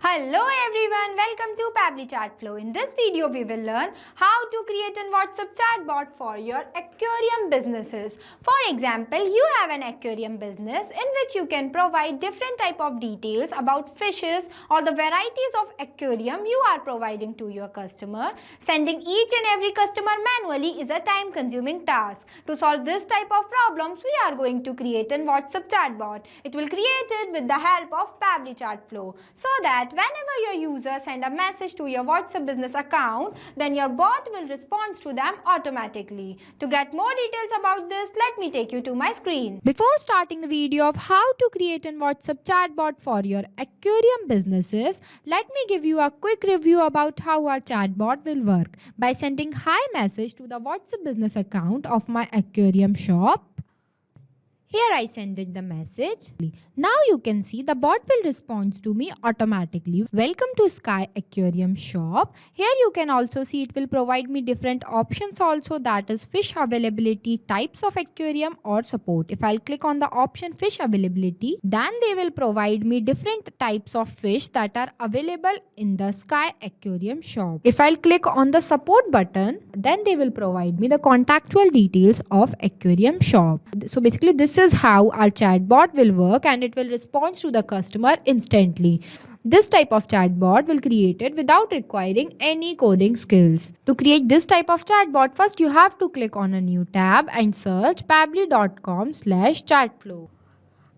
Hello everyone, welcome to Pabbly Chatflow. In this video, we will learn how to create a WhatsApp chatbot for your aquarium businesses. For example, you have an aquarium business in which you can provide different type of details about fishes or the varieties of aquarium you are providing to your customer. Sending each and every customer manually is a time-consuming task. To solve this type of problems, we are going to create a WhatsApp chatbot. It will create it with the help of Pabbly Chatflow so that whenever your user send a message to your WhatsApp business account, then your bot will respond to them automatically. To get more details about this, let me take you to my screen. Before starting the video of how to create a WhatsApp chatbot for your aquarium businesses, let me give you a quick review about how our chatbot will work. By sending hi message to the WhatsApp business account of my aquarium shop, here I send it the message. Now you can see the bot will respond to me automatically. Welcome to Sky Aquarium Shop. Here you can also see it will provide me different options also, that is fish availability, types of aquarium or support. If I'll click on the option fish availability, then they will provide me different types of fish that are available in the Sky Aquarium Shop. If I'll click on the support button, then they will provide me the contactual details of aquarium shop. So basically this is how our chatbot will work, and it will respond to the customer instantly. This type of chatbot will create it without requiring any coding skills. To create this type of chatbot, first you have to click on a new tab and search pabbly.com/chatflow.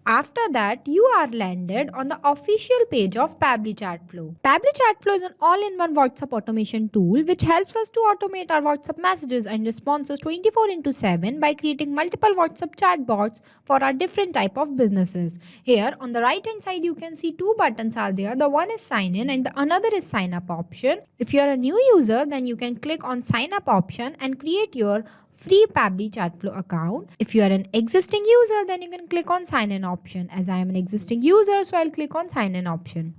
After that, you are landed on the official page of Pabbly Chatflow. Pabbly Chatflow is an all-in-one WhatsApp automation tool which helps us to automate our WhatsApp messages and responses 24/7 by creating multiple WhatsApp chatbots for our different type of businesses. Here on the right hand side, you can see two buttons are there. The one is sign in and the another is sign up option. If you are a new user, then you can click on sign up option and create your free Pabbly Chatflow account. If you are an existing user, then you can click on sign in option. As I am an existing user, so I'll click on sign in option.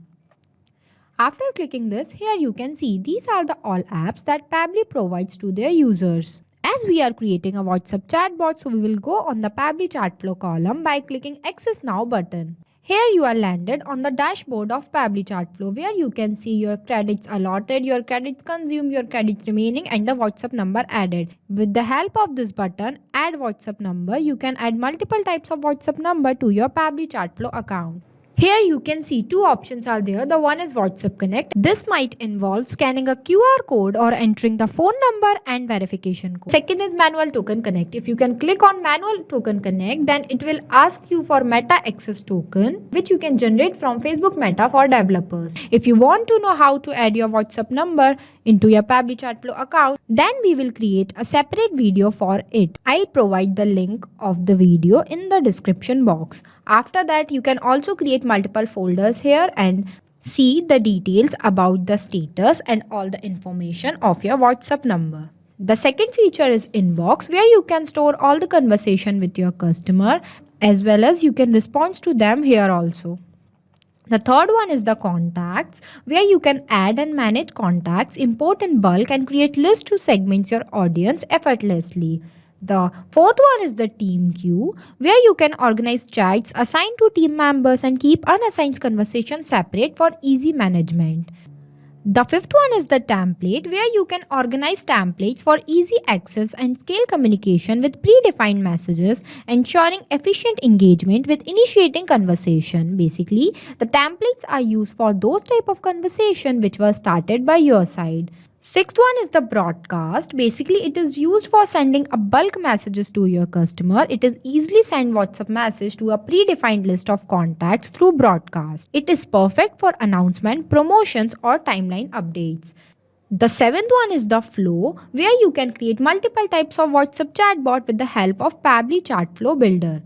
After clicking this, here you can see these are the all apps that Pabbly provides to their users. As we are creating a WhatsApp chatbot, so we will go on the Pabbly Chatflow column by clicking Access Now button. Here you are landed on the dashboard of Pabbly Chatflow, where you can see your credits allotted, your credits consumed, your credits remaining and the WhatsApp number added. With the help of this button, add WhatsApp number, you can add multiple types of WhatsApp number to your Pabbly Chatflow account. Here you can see two options are there. The one is WhatsApp Connect. This might involve scanning a QR code or entering the phone number and verification code. Second is Manual Token Connect. If you can click on Manual Token Connect, then it will ask you for Meta Access Token, which you can generate from Facebook Meta for developers. If you want to know how to add your WhatsApp number into your Pabbly Chatflow account, then we will create a separate video for it. I'll provide the link of the video in the description box. After that, you can also create multiple folders here and see the details about the status and all the information of your WhatsApp number. The second feature is Inbox, where you can store all the conversation with your customer, as well as you can respond to them here also. The third one is the Contacts, where you can add and manage contacts, import in bulk and create lists to segment your audience effortlessly. The fourth one is the Team Queue, where you can organize chats assigned to team members and keep unassigned conversations separate for easy management. The fifth one is the Template, where you can organize templates for easy access and scale communication with predefined messages, ensuring efficient engagement with initiating conversation. Basically, the templates are used for those type of conversation which were started by your side. Sixth one is the Broadcast. Basically, it is used for sending a bulk messages to your customer. It is easily send WhatsApp message to a predefined list of contacts through Broadcast. It is perfect for announcement, promotions or timeline updates. The seventh one is the Flow, where you can create multiple types of WhatsApp chatbot with the help of Pabbly Chatflow Builder.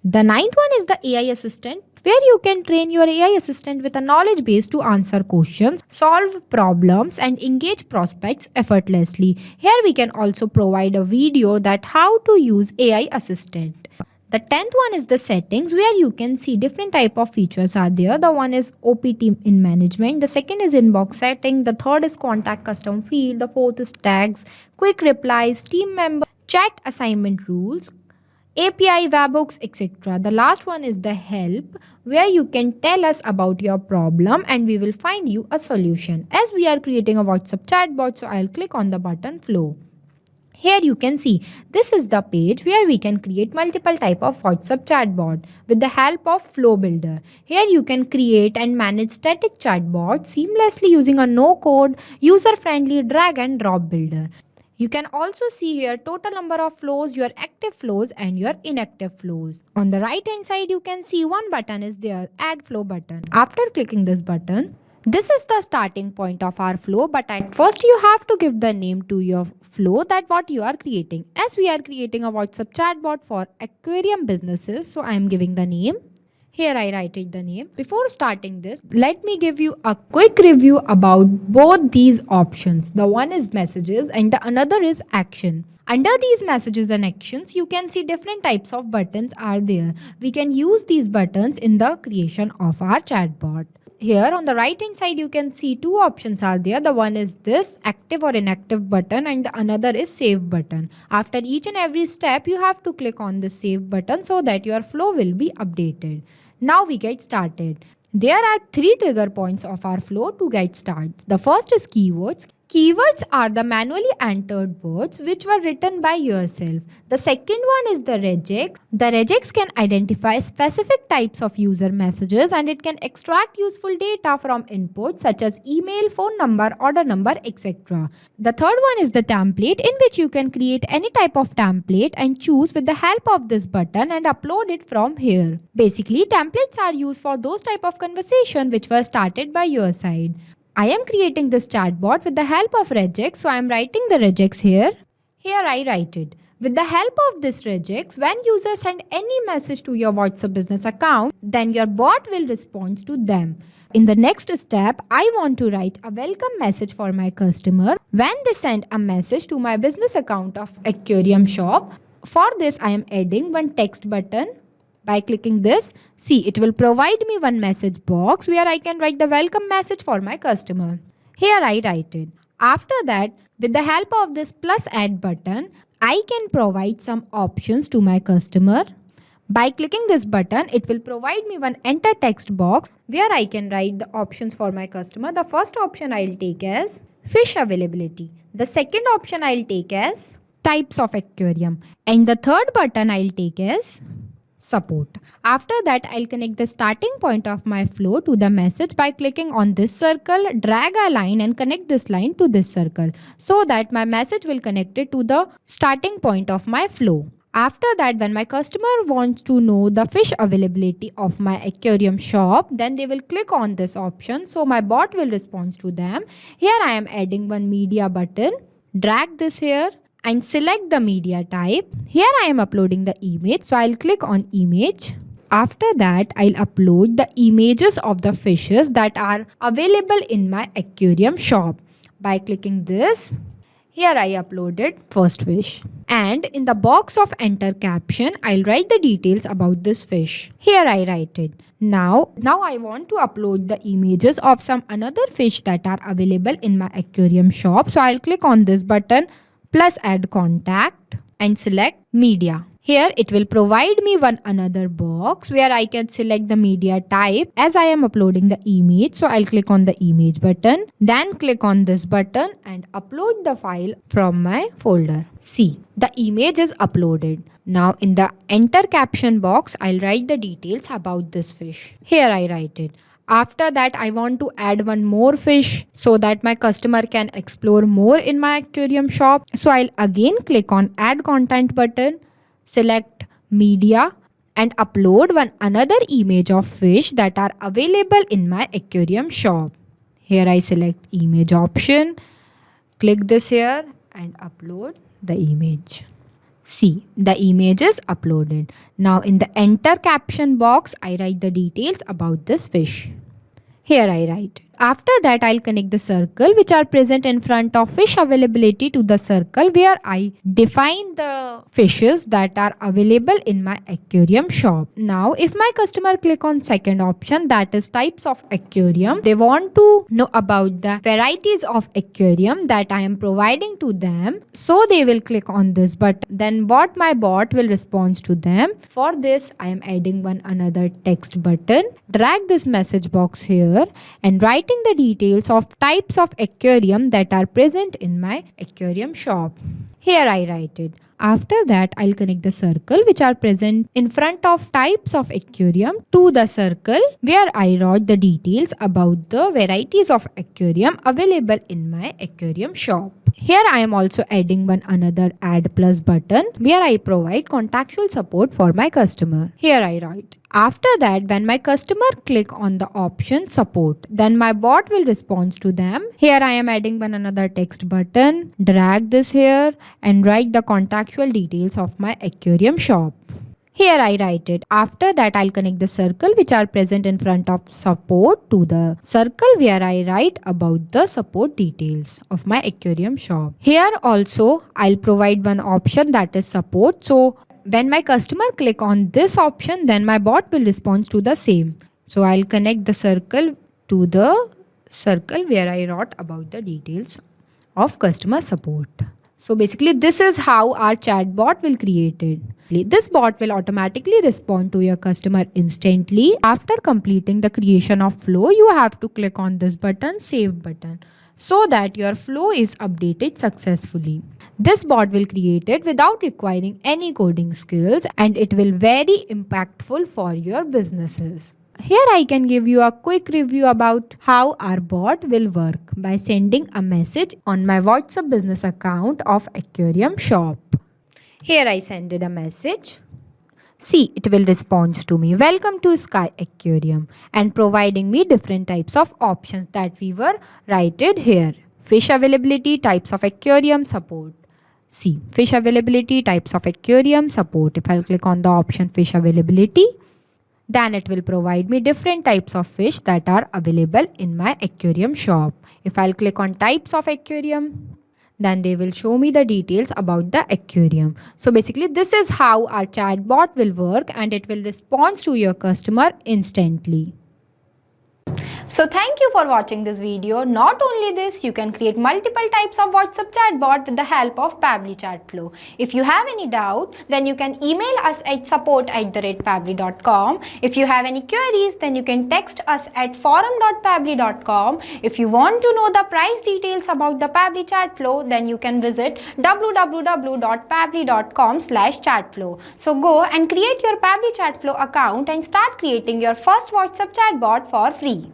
The ninth one is the AI Assistant, where you can train your AI assistant with a knowledge base to answer questions, solve problems and engage prospects effortlessly. Here we can also provide a video that how to use AI assistant. The 10th one is the Settings, where you can see different type of features are there. The one is OPT in management, the second is inbox setting, the third is contact custom field, the fourth is tags, quick replies, team member, chat assignment rules, API, webhooks, etc. The last one is the help, where you can tell us about your problem and we will find you a solution. As we are creating a WhatsApp chatbot, so I'll click on the button flow. Here you can see this is the page where we can create multiple type of WhatsApp chatbot with the help of Flow Builder. Here you can create and manage static chatbots seamlessly using a no-code, user-friendly drag and drop builder. You can also see here total number of flows, your active flows and your inactive flows. On the right hand side you can see one button is there, add flow button. After clicking this button, this is the starting point of our flow, but at first you have to give the name to your flow that what you are creating. As we are creating a WhatsApp chatbot for Aquarium businesses, so I am giving the name. Here I write it the name. Before starting this, let me give you a quick review about both these options. The one is messages and the another is action. Under these messages and actions, you can see different types of buttons are there. We can use these buttons in the creation of our chatbot. Here on the right hand side you can see two options are there. The one is this active or inactive button and the another is save button. After each and every step you have to click on the save button so that your flow will be updated. Now we get started. There are three trigger points of our flow to get started. The first is keywords. Keywords are the manually entered words which were written by yourself. The second one is the regex. The regex can identify specific types of user messages and it can extract useful data from inputs such as email, phone number, order number, etc. The third one is the template, in which you can create any type of template and choose with the help of this button and upload it from here. Basically, templates are used for those type of conversation which were started by your side. I am creating this chatbot with the help of regex, so I am writing the regex here. Here I write it. With the help of this regex, when users send any message to your WhatsApp business account, then your bot will respond to them. In the next step, I want to write a welcome message for my customer when they send a message to my business account of Aquarium shop. For this, I am adding one text button. By clicking this, see, it will provide me one message box where I can write the welcome message for my customer. Here I write it. After that, with the help of this plus add button, I can provide some options to my customer. By clicking this button, it will provide me one enter text box where I can write the options for my customer. The first option I'll take as fish availability. The second option I'll take as types of aquarium. And the third button I'll take as support. After that, I'll connect the starting point of my flow to the message by clicking on this circle, drag a line and connect this line to this circle so that my message will connect it to the starting point of my flow. After that, when my customer wants to know the fish availability of my aquarium shop, then they will click on this option, so my bot will respond to them. Here I am adding one media button. Drag this here and select the media type. Here I am uploading the image, so I'll click on image. After that, I'll upload the images of the fishes that are available in my aquarium shop. By clicking this, here I uploaded first fish. And in the box of enter caption, I'll write the details about this fish. Here I write it. Now I want to upload the images of some another fish that are available in my aquarium shop. So I'll click on this button plus add contact and select media. Here it will provide me one another box where I can select the media type as I am uploading the image. So I'll click on the image button, then click on this button and upload the file from my folder. See, the image is uploaded. Now in the enter caption box, I'll write the details about this fish. Here I write it. After that, I want to add one more fish so that my customer can explore more in my aquarium shop. So I'll again click on add content button, select media and upload one another image of fish that are available in my aquarium shop. Here I select image option, click this here and upload the image. See, the image is uploaded. Now in the enter caption box, I write the details about this fish. Here I write, After that, I'll connect the circle which are present in front of fish availability to the circle where I define the fishes that are available in my aquarium shop. Now, if my customer click on second option, that is types of aquarium, they want to know about the varieties of aquarium that I am providing to them. So they will click on this button. Then what my bot will respond to them. For this, I am adding one another text button. Drag this message box here and writing the details of types of aquarium that are present in my aquarium shop. Here I write it. After that, I'll connect the circle which are present in front of types of aquarium to the circle where I wrote the details about the varieties of aquarium available in my aquarium shop. Here I am also adding one another add plus button where I provide contactual support for my customer. Here I write. After that, when my customer click on the option support, then my bot will respond to them. Here I am adding one another text button. Drag this here and write the contactual details of my aquarium shop. Here I write it. After that, I'll connect the circle which are present in front of support to the circle where I write about the support details of my aquarium shop. Here also, I'll provide one option that is support. So when my customer click on this option, then my bot will respond to the same. So I'll connect the circle to the circle where I wrote about the details of customer support. So basically this is how our chatbot will create it. This bot will automatically respond to your customer instantly. After completing the creation of flow, you have to click on this button, save button, so that your flow is updated successfully. This bot will create it without requiring any coding skills and it will very impactful for your businesses. Here I can give you a quick review about how our bot will work by sending a message on my WhatsApp business account of Aquarium shop. Here I send it a message. See, it will respond to me. Welcome to Sky Aquarium and providing me different types of options that we were written here. Fish availability, types of aquarium, support. See, fish availability, types of aquarium, support. If I'll click on the option fish availability, then it will provide me different types of fish that are available in my aquarium shop. If I'll click on types of aquarium, then they will show me the details about the aquarium. So basically this is how our chatbot will work and it will respond to your customer instantly. So thank you for watching this video. Not only this, you can create multiple types of WhatsApp chatbot with the help of Pabbly Chatflow. If you have any doubt, then you can email us at support@pabbly.com. If you have any queries, then you can text us at forum.pabbly.com. If you want to know the price details about the Pabbly Chatflow, then you can visit www.pabbly.com/chatflow. So go and create your Pabbly Chatflow account and start creating your first WhatsApp chatbot for free.